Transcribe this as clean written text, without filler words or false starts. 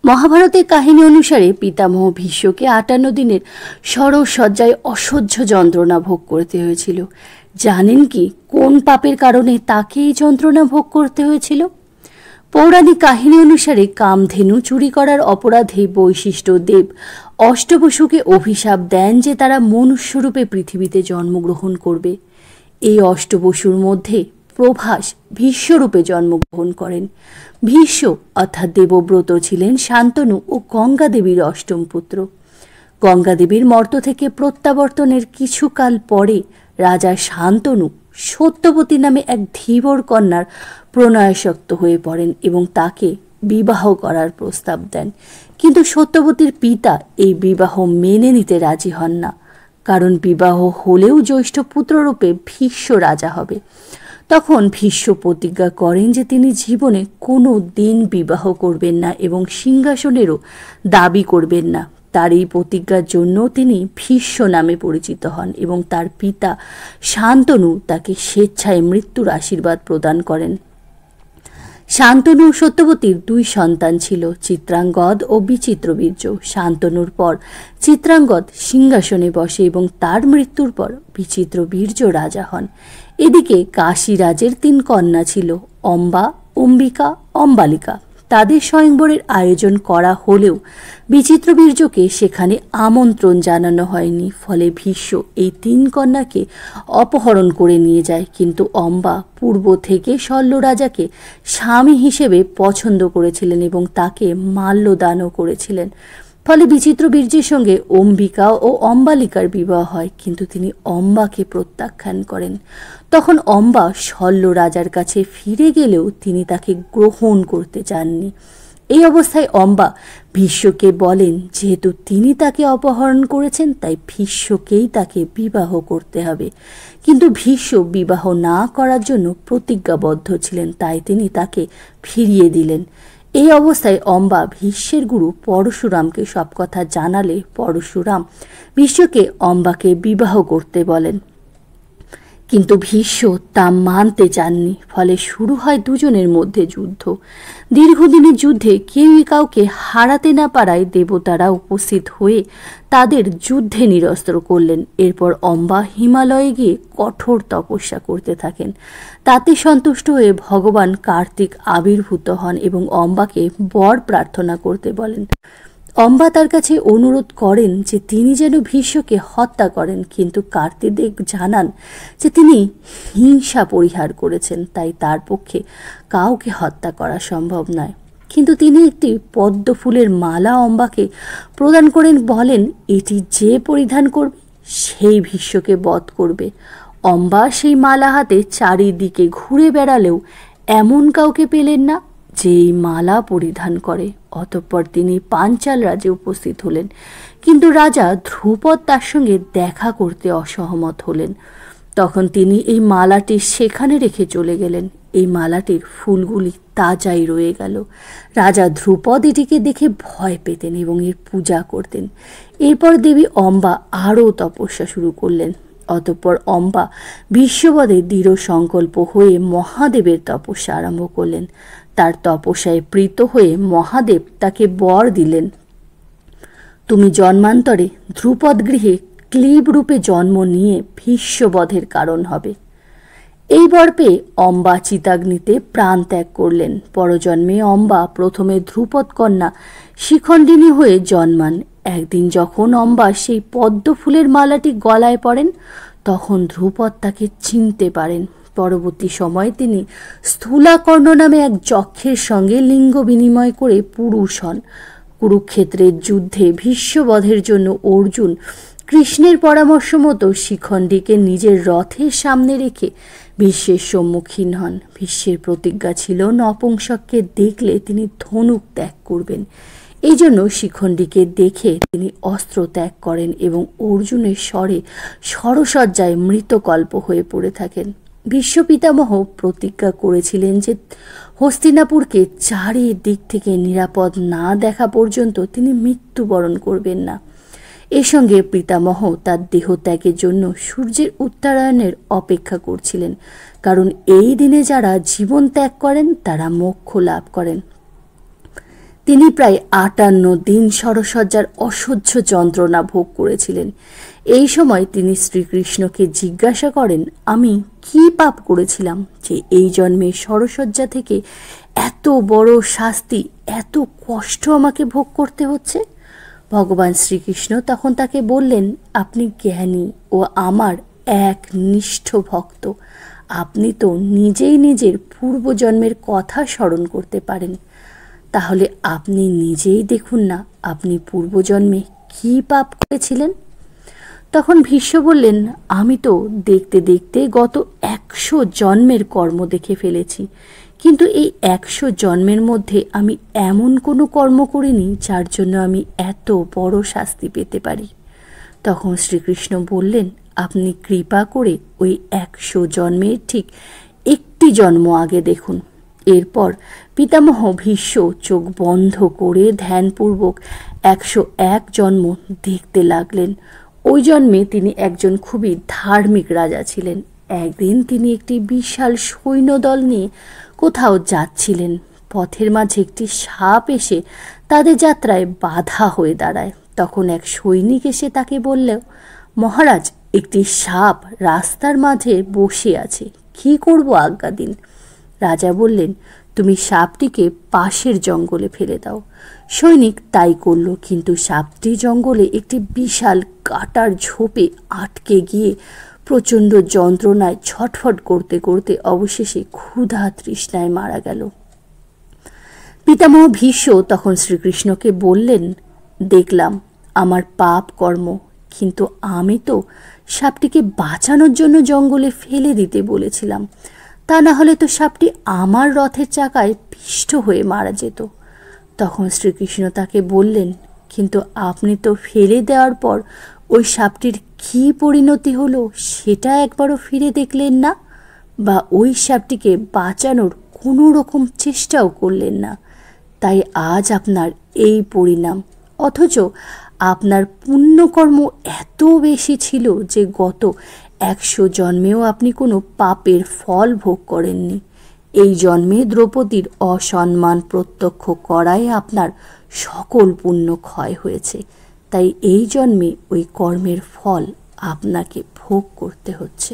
মহাভারতের কাহিনী অনুসারে পিতামহ ভীষ্মকে ৫৮ দিনের সরসজ্জায় অসহ্য যন্ত্রণা ভোগ করতে হয়েছিল। জানেন কি কোন পাপের কারণে তাকে এই যন্ত্রণা ভোগ করতে হয়েছিল? পৌরাণিক কাহিনী অনুসারে কামধেনু চুরি করার অপরাধে বৈশিষ্ট্য দেব অষ্টবসুকে অভিশাপ দেন যে তারা মনুষ্যরূপে পৃথিবীতে জন্মগ্রহণ করবে। এই অষ্টবসুর মধ্যে প্রভাস ভীষ্মরূপে জন্মগ্রহণ করেন। ভীষ্ম অর্থাৎ দেবব্রত ছিলেন শান্তনু ও গঙ্গা দেবীর অষ্টম পুত্র। গঙ্গা দেবীর মর্ত থেকে প্রত্যাবর্তনের কিছুকাল পরে রাজা শান্তনু সত্যবতী নামে এক ধীবর কন্যার প্রণয়াসক্ত হয়ে পড়েন এবং তাকে বিবাহ করার প্রস্তাব দেন। কিন্তু সত্যবতীর পিতা এই বিবাহ মেনে নিতে রাজি হন না, কারণ বিবাহ হলেও জ্যৈষ্ঠ পুত্ররূপে ভীষ্ম রাজা হবে। তখন ভীষ্ম প্রতিজ্ঞা করেন যে তিনি জীবনে কোনো দিন বিবাহ করবেন না এবং সিংহাসনেরও দাবি করবেন না। তার এই প্রতিজ্ঞার জন্য তিনি ভীষ্ম নামে পরিচিত হন এবং তার পিতা শান্তনু তাকে স্বেচ্ছায় মৃত্যুর আশীর্বাদ প্রদান করেন। শান্তনু ও সত্যবতীর ২ সন্তান ছিল, চিত্রাঙ্গদ ও বিচিত্রবীর্য। শান্তনুর পর চিত্রাঙ্গদ সিংহাসনে বসে এবং তার মৃত্যুর পর বিচিত্রবীর্য রাজা হন। এদিকে কাশীরাজের ৩ কন্যা ছিল, অম্বা, অম্বিকা, অম্বালিকা। তাদের স্বয়ংবরের আয়োজন করা হলেও বিচিত্রবীর্যকে সেখানে আমন্ত্রণ জানানো হয়নি। ফলে ভীষ্ম এই ৩ কন্যাকে অপহরণ করে নিয়ে যায়। কিন্তু অম্বা পূর্ব থেকে শল্য রাজাকে স্বামী হিসেবে পছন্দ করেছিলেন এবং তাকে মাল্যদানও করেছিলেন। ফলে বিচিত্রবীর্যের সঙ্গে অম্বিকা ও অম্বালিকার বিবাহ হয়, কিন্তু তিনি অম্বাকে প্রত্যাখ্যান করেন। তখন অম্বা শল্য রাজার কাছে ফিরে গেলেও তিনি তাকে গ্রহণ করতে চাননি। এই অবস্থায় অম্বা ভীষ্মকে বলেন যেহেতু তিনি তাকে অপহরণ করেছেন তাই ভীষ্মকেই তাকে বিবাহ করতে হবে। কিন্তু ভীষ্ম বিবাহ না করার জন্য প্রতিজ্ঞাবদ্ধ ছিলেন, তাই তিনি তাকে ফিরিয়ে দিলেন। এই অবস্থায় অম্বা ভীষ্মের গুরু পরশুরামকে সব কথা জানালে পরশুরাম ভীষ্মকে অম্বাকে বিবাহ করতে বলেন, কিন্তু ভীষ্ম তা মানতে চাননি। ফলে শুরু হয় দুজনের মধ্যে যুদ্ধ। দীর্ঘদিনের যুদ্ধে কেউই কাউকে হারাতে না পারায় দেবতারা উপস্থিত হয়ে তাদের যুদ্ধে নিরস্ত্র করলেন। এরপর অম্বা হিমালয়ে গিয়ে কঠোর তপস্যা করতে থাকেন। তাতে সন্তুষ্ট হয়ে ভগবান কার্তিক আবির্ভূত হন এবং অম্বাকে বর প্রার্থনা করতে বলেন। অম্বা তার কাছে অনুরোধ করেন যে তিনি যেন ভীষ্মকে হত্যা করেন, কিন্তু কার্তিদেব জানান যে তিনি হিংসা পরিহার করেছেন, তাই তার পক্ষে কাউকে হত্যা করা সম্ভব নয়। কিন্তু তিনি একটি পদ্ম ফুলের মালা অম্বাকে প্রদান করেন, বলেন এটি যে পরিধান করবে সেই ভীষ্মকে বধ করবে। অম্বা সেই মালা হাতে চারিদিকে ঘুরে বেড়ালেও এমন কাউকে পেলেন না যে এই মালা পরিধান করে। অতঃপর তিনি পাঞ্চাল রাজে উপস্থিত হলেন, কিন্তু রাজা ধ্রুপদ তার সঙ্গে দেখা করতে অসহমত হলেন। তখন তিনি এই মালাটি সেখানে রেখে চলে গেলেন। এই মালাটির ফুলগুলি তাজাই রয়ে গেল। রাজা ধ্রুপদ এটিকে দেখে ভয় পেতেন এবং এর পূজা করতেন। এরপর দেবী অম্বা আরও তপস্যা শুরু করলেন। অতঃপর অম্বা ভীষ্মবধে দৃঢ় সংকল্প হয়ে মহাদেবের তপস্যা আরম্ভ করলেন। তার তপস্যায় প্রীত হয়ে মহাদেব তাকে বর দিলেন, তুমি জন্মান্তরে ধ্রুপদ গৃহে ক্লীব রূপে জন্ম নিয়ে ভীষ্মবধের কারণ হবে। এই বর পেয়ে অম্বা চিতাগ্নিতে প্রাণ ত্যাগ করলেন। পরজন্মে অম্বা প্রথমে ধ্রুপদ কন্যা শিখণ্ডিনী হয়ে জন্মান। একদিন যখন অম্বা সেই পদ্ম ফুলের মালাটি গলায় পড়েন তখন ধ্রুপদ তাকে চিনতে পারেন। পরবর্তী সময়ে তিনি স্থূলাকর্ণ নামে এক যক্ষের সঙ্গে লিঙ্গ বিনিময় করে পুরুষ হন। কুরুক্ষেত্রের যুদ্ধে ভীষ্মবধের জন্য অর্জুন কৃষ্ণের পরামর্শ মতো শিখণ্ডীকে নিজের রথের সামনে রেখে ভীষ্মের সম্মুখীন হন। ভীষ্মের প্রতিজ্ঞা ছিল নপুংসককে দেখলে তিনি ধনুক ত্যাগ করবেন। এই জন্য শিখণ্ডীকে দেখে তিনি অস্ত্র ত্যাগ করেন এবং অর্জুনের স্বরে সরসজ্জায় মৃতকল্প হয়ে পড়ে থাকেন। ভীষ্ম পিতামহ প্রতিজ্ঞা করেছিলেন যে হস্তিনাপুরকে চারিদিক থেকে নিরাপদ না দেখা পর্যন্ত তিনি মৃত্যুবরণ করবেন না। এর সঙ্গে পিতামহ তার দেহত্যাগের জন্য সূর্যের উত্তরায়ণের অপেক্ষা করছিলেন, কারণ এই দিনে যারা জীবন ত্যাগ করেন তারা মোক্ষ লাভ করেন। তিনি প্রায় 58 দিন শরসজ্জার অসহ্য যন্ত্রণা ভোগ করেছিলেন। এই সময় তিনি শ্রীকৃষ্ণকে জিজ্ঞাসা করেন, আমি কি পাপ করেছিলাম যে এই জন্মে শরসজ্জা থেকে এত বড় শাস্তি, এত কষ্ট আমাকে ভোগ করতে হচ্ছে? ভগবান শ্রীকৃষ্ণ তখন তাকে বললেন, আপনি জ্ঞানী ও আমার এক নিষ্ঠ ভক্ত। আপনি তো নিজেই নিজের পূর্বজন্মের কথা স্মরণ করতে পারেন। তাহলে আপনি নিজেই দেখুন না আপনি পূর্বজন্মে কি পাপ করেছিলেন। তখন ভীষ্ম বললেন, আমি তো দেখতে দেখতে গত 100 জন্মের কর্ম দেখে ফেলেছি, কিন্তু এই 100 জন্মের মধ্যে আমি এমন কোনো কর্ম করিনি যার জন্য আমি এত বড় শাস্তি পেতে পারি। তখন শ্রীকৃষ্ণ বললেন, আপনি কৃপা করে ওই 100 জন্মের ঠিক একটি জন্ম আগে দেখুন। এরপর পিতামহ ভীষ্ম চোখ বন্ধ করে ধ্যানপূর্বক 101 জন্ম দেখতে লাগলেন। ওই জন্মে তিনি একজন খুবই ধার্মিক রাজা ছিলেন। একদিন তিনি একটি বিশাল সৈন্যদল নিয়ে কোথাও যাচ্ছিলেন। পথের মাঝে একটি সাপ এসে তাদের যাত্রায় বাধা হয়ে দাঁড়ায়। তখন এক সৈনিক এসে তাকে বলল, মহারাজ, একটি সাপ রাস্তার মাঝে বসে আছে, কি করব আজ্ঞা দিন। রাজা বললেন, তুমি সাপটিকে পাশের জঙ্গলে ফেলে দাও। সৈনিক তাই করল, কিন্তু সাপটি জঙ্গলে একটি বিশাল কাটার ঝোপে আটকে গিয়ে প্রচণ্ড যন্ত্রণায় ছটফট করতে করতে অবশেষে ক্ষুধা তৃষ্ণায় মারা গেল। পিতামহ ভীষ্ম তখন শ্রীকৃষ্ণকে বললেন, দেখলাম আমার পাপ কর্ম, কিন্তু আমি তো সাপটিকে বাঁচানোর জন্য জঙ্গলে ফেলে দিতে বলেছিলাম। তা না হলে তো সাপটি আমার রথের চাকায় পিষ্ট হয়ে মারা যেত। তখন শ্রীকৃষ্ণ তাকে বললেন, কিন্তু আপনি তো ফেলে দেওয়ার পর ওই সাপটির কী পরিণতি হলো সেটা একবারও ফিরে দেখলেন না, বা ওই সাপটিকে বাঁচানোর কোনো রকম চেষ্টাও করলেন না। তাই আজ আপনার এই পরিণাম। অথচ আপনার পুণ্যকর্ম এত বেশি ছিল যে গত 100 জন্মেও আপনি কোনো পাপের ফল ভোগ করেননি। এই জন্মে দ্রৌপদীর অসম্মান প্রত্যক্ষ করায় আপনার সকল পুণ্য ক্ষয় হয়েছে। তাই এই জন্মে ওই কর্মের ফল আপনাকে ভোগ করতে হচ্ছে।